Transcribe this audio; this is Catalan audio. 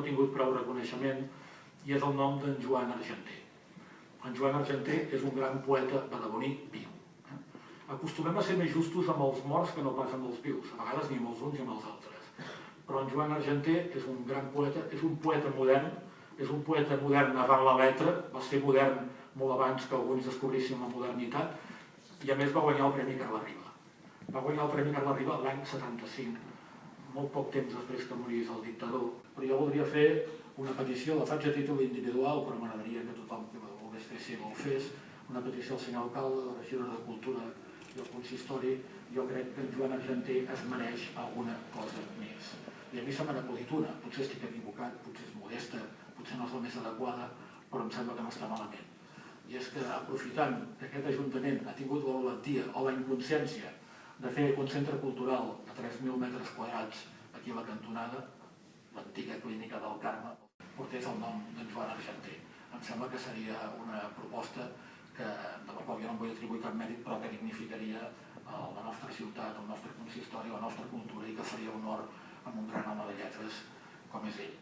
no ha tingut prou reconeixement i és el nom d'en Joan Argenter. En Joan Argenter és un gran poeta badaloní viu. Acostumem a ser més justos amb els morts que no pas amb els vius, a vegades ni amb els uns ni amb els altres. Però en Joan Argenter és un gran poeta, és un poeta modern avant la letra, va ser modern molt abans que alguns descobrissin la modernitat, i a més va guanyar el Premi Carles Riba. Va guanyar el Premi Carles Riba l'any 75, molt poc temps després que morís el dictador. Però jo voldria fer una petició, la faig a títol individual, però m'agradaria que tothom que volgués fer seva el fes, una petició al senyor alcalde, a la regidora de Cultura i al consistori. Jo crec que en Joan Argenter es mereix alguna cosa més. I a mi se m'ha acudit una, potser estic equivocat, potser és modesta, potser no és la més adequada, però em sembla que no està malament. I és que, aprofitant que aquest Ajuntament ha tingut la valentia o la inconsciència de fer un centre cultural a 3.000 metres quadrats aquí a la cantonada, l'antiga clínica del Carme, portés el nom d'en Joan Argenter. Em sembla que seria una proposta de la qual jo no em vull atribuir cap mèrit, però que dignificaria la nostra ciutat, el nostre consistori, la nostra cultura, i que faria honor a un gran home de lletres com és ell.